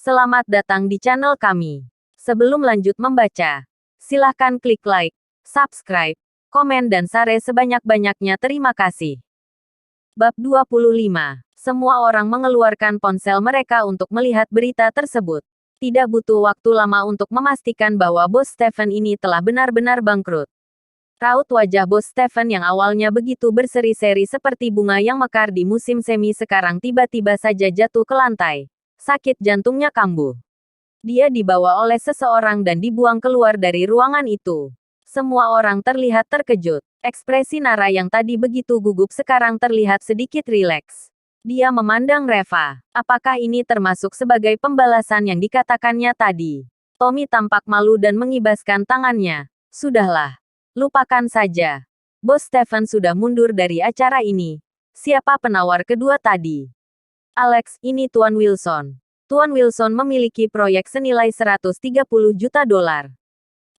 Selamat datang di channel kami. Sebelum lanjut membaca, silahkan klik like, subscribe, komen dan share sebanyak-banyaknya. Terima kasih. Bab 25. Semua orang mengeluarkan ponsel mereka untuk melihat berita tersebut. Tidak butuh waktu lama untuk memastikan bahwa Bos Stephen ini telah benar-benar bangkrut. Raut wajah Bos Stephen yang awalnya begitu berseri-seri seperti bunga yang mekar di musim semi sekarang tiba-tiba saja jatuh ke lantai. Sakit jantungnya kambuh. Dia dibawa oleh seseorang dan dibuang keluar dari ruangan itu. Semua orang terlihat terkejut. Ekspresi Nara yang tadi begitu gugup sekarang terlihat sedikit rileks. Dia memandang Reva. Apakah ini termasuk sebagai pembalasan yang dikatakannya tadi? Tommy tampak malu dan mengibaskan tangannya. Sudahlah. Lupakan saja. Bos Stephen sudah mundur dari acara ini. Siapa penawar kedua tadi? Alex, ini Tuan Wilson. Tuan Wilson memiliki proyek senilai 130 juta dolar.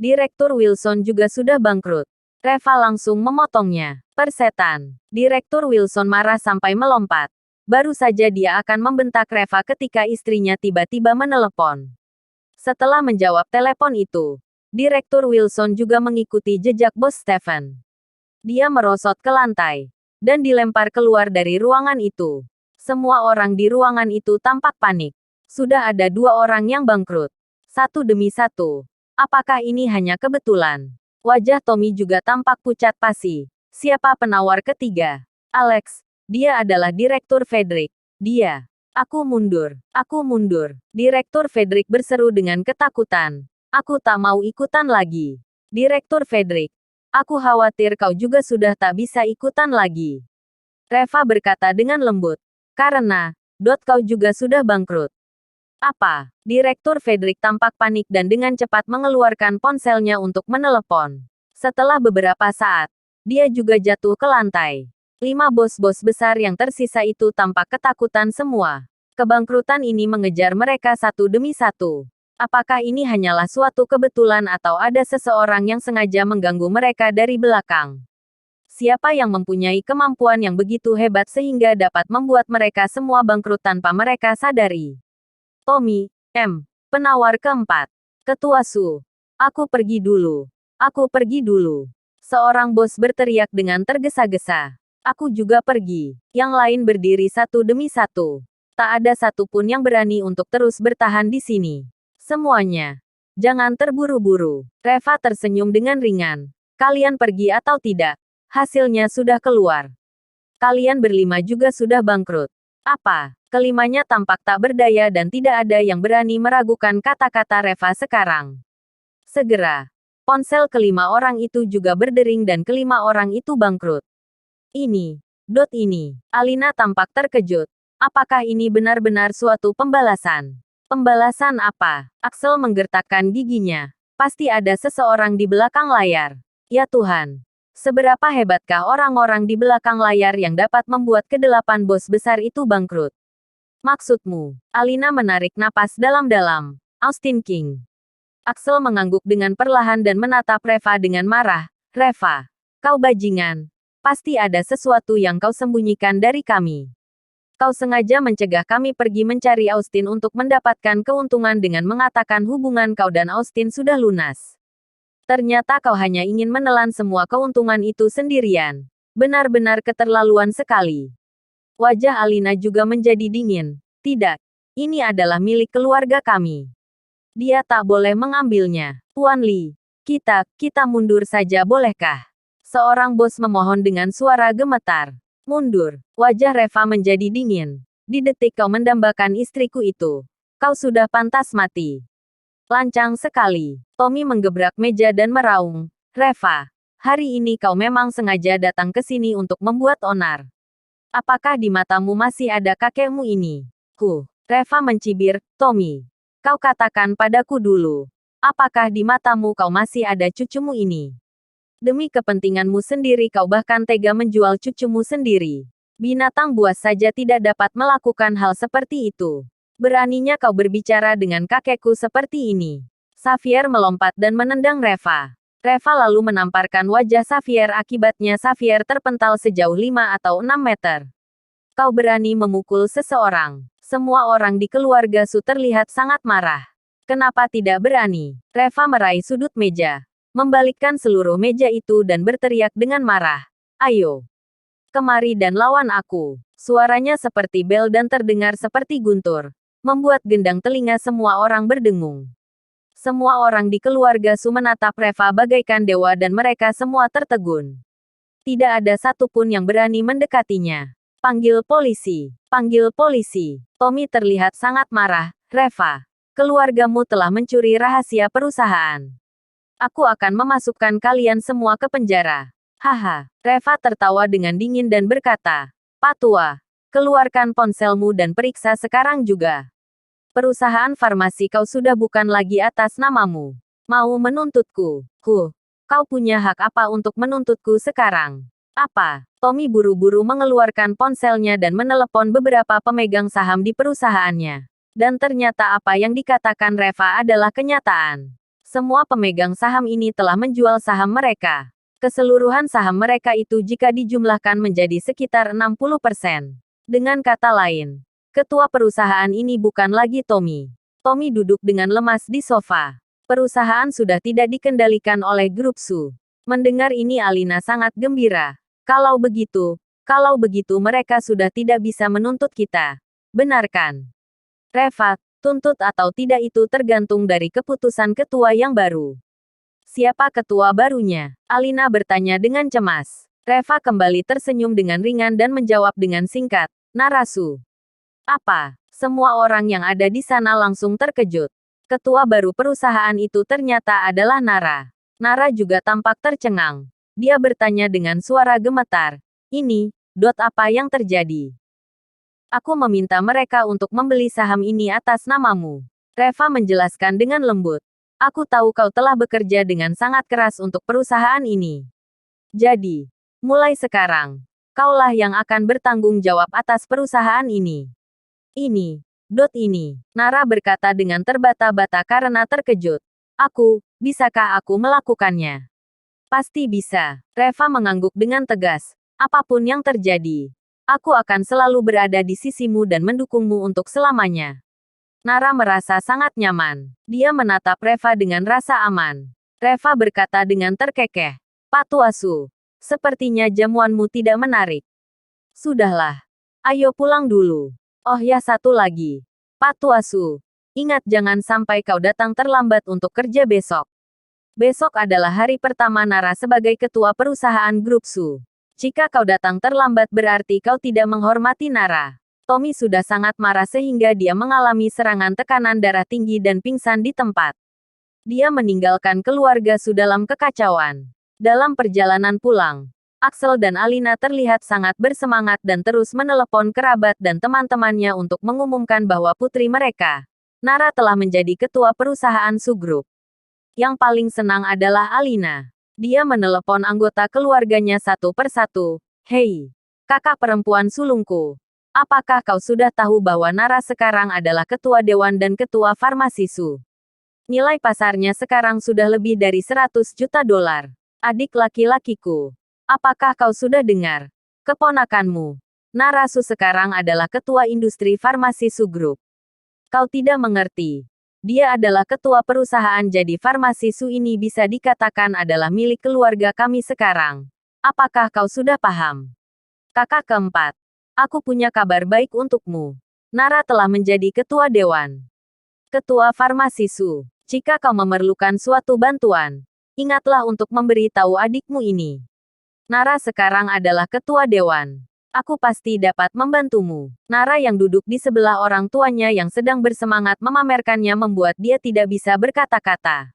Direktur Wilson juga sudah bangkrut. Reva langsung memotongnya. Persetan. Direktur Wilson marah sampai melompat. Baru saja dia akan membentak Reva ketika istrinya tiba-tiba menelepon. Setelah menjawab telepon itu, Direktur Wilson juga mengikuti jejak Bos Stephen. Dia merosot ke lantai dan dilempar keluar dari ruangan itu. Semua orang di ruangan itu tampak panik. Sudah ada 2 orang yang bangkrut. Satu demi satu. Apakah ini hanya kebetulan? Wajah Tommy juga tampak pucat pasi. Siapa penawar ketiga? Alex. Dia adalah Direktur Frederick. Dia. Aku mundur. Aku mundur. Direktur Frederick berseru dengan ketakutan. Aku tak mau ikutan lagi. Direktur Frederick. Aku khawatir kau juga sudah tak bisa ikutan lagi. Reva berkata dengan lembut. Karena, kau juga sudah bangkrut. Apa? Direktur Frederick tampak panik dan dengan cepat mengeluarkan ponselnya untuk menelepon. Setelah beberapa saat, dia juga jatuh ke lantai. 5 bos-bos besar yang tersisa itu tampak ketakutan semua. Kebangkrutan ini mengejar mereka satu demi satu. Apakah ini hanyalah suatu kebetulan atau ada seseorang yang sengaja mengganggu mereka dari belakang? Siapa yang mempunyai kemampuan yang begitu hebat sehingga dapat membuat mereka semua bangkrut tanpa mereka sadari? Tommy, penawar keempat. Ketua Su. Aku pergi dulu. Aku pergi dulu. Seorang bos berteriak dengan tergesa-gesa. Aku juga pergi. Yang lain berdiri satu demi satu. Tak ada satupun yang berani untuk terus bertahan di sini. Semuanya. Jangan terburu-buru. Reva tersenyum dengan ringan. Kalian pergi atau tidak? Hasilnya sudah keluar. Kalian berlima juga sudah bangkrut. Apa? Kelimanya tampak tak berdaya dan tidak ada yang berani meragukan kata-kata Reva sekarang. Segera. Ponsel kelima orang itu juga berdering dan kelima orang itu bangkrut. Ini. Alina tampak terkejut. Apakah ini benar-benar suatu pembalasan? Pembalasan apa? Axel menggertakkan giginya. Pasti ada seseorang di belakang layar. Ya Tuhan. Seberapa hebatkah orang-orang di belakang layar yang dapat membuat ke-8 bos besar itu bangkrut? Maksudmu? Alina menarik napas dalam-dalam. Austin King. Axel mengangguk dengan perlahan dan menatap Reva dengan marah. Reva, kau bajingan. Pasti ada sesuatu yang kau sembunyikan dari kami. Kau sengaja mencegah kami pergi mencari Austin untuk mendapatkan keuntungan dengan mengatakan hubungan kau dan Austin sudah lunas. Ternyata kau hanya ingin menelan semua keuntungan itu sendirian. Benar-benar keterlaluan sekali. Wajah Alina juga menjadi dingin. Tidak. Ini adalah milik keluarga kami. Dia tak boleh mengambilnya. Tuan Lee. Kita mundur saja bolehkah? Seorang bos memohon dengan suara gemetar. Mundur. Wajah Reva menjadi dingin. Di detik kau mendambakan istriku itu, kau sudah pantas mati. Lancang sekali. Tommy menggebrak meja dan meraung. Reva, hari ini kau memang sengaja datang ke sini untuk membuat onar. Apakah di matamu masih ada kakekmu ini? Reva mencibir. Tommy, kau katakan padaku dulu. Apakah di matamu kau masih ada cucumu ini? Demi kepentinganmu sendiri kau bahkan tega menjual cucumu sendiri. Binatang buas saja tidak dapat melakukan hal seperti itu. Beraninya kau berbicara dengan kakekku seperti ini. Xavier melompat dan menendang Reva. Reva lalu menamparkan wajah Xavier, akibatnya Xavier terpental sejauh 5 atau 6 meter. Kau berani memukul seseorang. Semua orang di keluarga Su terlihat sangat marah. Kenapa tidak berani? Reva meraih sudut meja, membalikkan seluruh meja itu dan berteriak dengan marah. Ayo, kemari dan lawan aku. Suaranya seperti bel dan terdengar seperti guntur, membuat gendang telinga semua orang berdengung. Semua orang di keluarga Su menatap Reva bagaikan dewa dan mereka semua tertegun. Tidak ada satupun yang berani mendekatinya. Panggil polisi. Panggil polisi. Tommy terlihat sangat marah. Reva, keluargamu telah mencuri rahasia perusahaan. Aku akan memasukkan kalian semua ke penjara. Haha. Reva tertawa dengan dingin dan berkata, Pak Tua, keluarkan ponselmu dan periksa sekarang juga. Perusahaan farmasi kau sudah bukan lagi atas namamu. Mau menuntutku? Kau punya hak apa untuk menuntutku sekarang? Apa? Tommy buru-buru mengeluarkan ponselnya dan menelepon beberapa pemegang saham di perusahaannya. Dan ternyata apa yang dikatakan Reva adalah kenyataan. Semua pemegang saham ini telah menjual saham mereka. Keseluruhan saham mereka itu jika dijumlahkan menjadi sekitar 60%. Dengan kata lain, ketua perusahaan ini bukan lagi Tommy. Tommy duduk dengan lemas di sofa. Perusahaan sudah tidak dikendalikan oleh grup Su. Mendengar ini Alina sangat gembira. Kalau begitu mereka sudah tidak bisa menuntut kita. Benarkan? Reva, tuntut atau tidak itu tergantung dari keputusan ketua yang baru. Siapa ketua barunya? Alina bertanya dengan cemas. Reva kembali tersenyum dengan ringan dan menjawab dengan singkat. Narasu. Apa? Semua orang yang ada di sana langsung terkejut. Ketua baru perusahaan itu ternyata adalah Nara. Nara juga tampak tercengang. Dia bertanya dengan suara gemetar. Ini, apa yang terjadi? Aku meminta mereka untuk membeli saham ini atas namamu. Reva menjelaskan dengan lembut. Aku tahu kau telah bekerja dengan sangat keras untuk perusahaan ini. Jadi, mulai sekarang, kaulah yang akan bertanggung jawab atas perusahaan ini. Ini. Nara berkata dengan terbata-bata karena terkejut. Bisakah aku melakukannya? Pasti bisa. Reva mengangguk dengan tegas. Apapun yang terjadi, aku akan selalu berada di sisimu dan mendukungmu untuk selamanya. Nara merasa sangat nyaman. Dia menatap Reva dengan rasa aman. Reva berkata dengan terkekeh. Pak Tua Su, sepertinya jamuanmu tidak menarik. Sudahlah. Ayo pulang dulu. Oh ya satu lagi. Pak Tua Su, ingat jangan sampai kau datang terlambat untuk kerja besok. Besok adalah hari pertama Nara sebagai ketua perusahaan grup Su. Jika kau datang terlambat berarti kau tidak menghormati Nara. Tommy sudah sangat marah sehingga dia mengalami serangan tekanan darah tinggi dan pingsan di tempat. Dia meninggalkan keluarga Su dalam kekacauan. Dalam perjalanan pulang, Axel dan Alina terlihat sangat bersemangat dan terus menelepon kerabat dan teman-temannya untuk mengumumkan bahwa putri mereka, Nara, telah menjadi ketua perusahaan Su Group. Yang paling senang adalah Alina. Dia menelepon anggota keluarganya satu persatu. Hei, kakak perempuan sulungku. Apakah kau sudah tahu bahwa Nara sekarang adalah ketua dewan dan ketua farmasi Su? Nilai pasarnya sekarang sudah lebih dari 100 juta dolar. Adik laki-lakiku. Apakah kau sudah dengar? Keponakanmu, Nara Su sekarang adalah ketua industri farmasi Su Group. Kau tidak mengerti. Dia adalah ketua perusahaan jadi farmasi Su ini bisa dikatakan adalah milik keluarga kami sekarang. Apakah kau sudah paham? Kakak keempat. Aku punya kabar baik untukmu. Nara telah menjadi ketua dewan. Ketua farmasi Su. Jika kau memerlukan suatu bantuan, ingatlah untuk memberi tahu adikmu ini. Nara sekarang adalah ketua dewan. Aku pasti dapat membantumu. Nara yang duduk di sebelah orang tuanya yang sedang bersemangat memamerkannya membuat dia tidak bisa berkata-kata.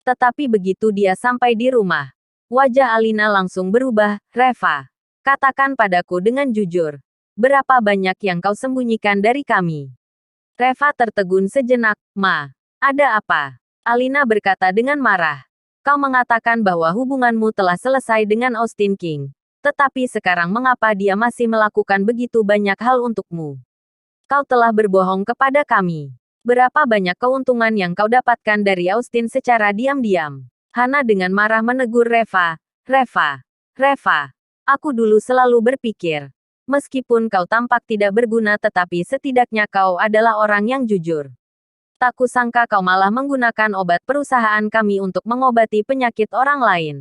Tetapi begitu dia sampai di rumah, wajah Alina langsung berubah. Reva, katakan padaku dengan jujur. Berapa banyak yang kau sembunyikan dari kami? Reva tertegun sejenak. Ma, ada apa? Alina berkata dengan marah. Kau mengatakan bahwa hubunganmu telah selesai dengan Austin King. Tetapi sekarang mengapa dia masih melakukan begitu banyak hal untukmu? Kau telah berbohong kepada kami. Berapa banyak keuntungan yang kau dapatkan dari Austin secara diam-diam? Hana dengan marah menegur Reva. Reva, aku dulu selalu berpikir, Meskipun kau tampak tidak berguna tetapi setidaknya kau adalah orang yang jujur. Tak kusangka kau malah menggunakan obat perusahaan kami untuk mengobati penyakit orang lain.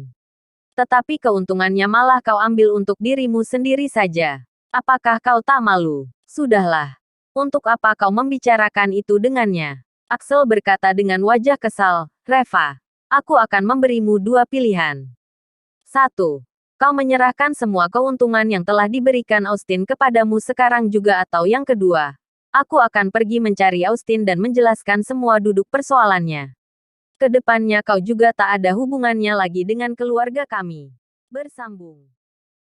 Tetapi keuntungannya malah kau ambil untuk dirimu sendiri saja. Apakah kau tak malu? Sudahlah. Untuk apa kau membicarakan itu dengannya? Axel berkata dengan wajah kesal, Reva. Aku akan memberimu dua pilihan. 1. Kau menyerahkan semua keuntungan yang telah diberikan Austin kepadamu sekarang juga atau yang kedua. Aku akan pergi mencari Austin dan menjelaskan semua duduk persoalannya. Kedepannya kau juga tak ada hubungannya lagi dengan keluarga kami. Bersambung.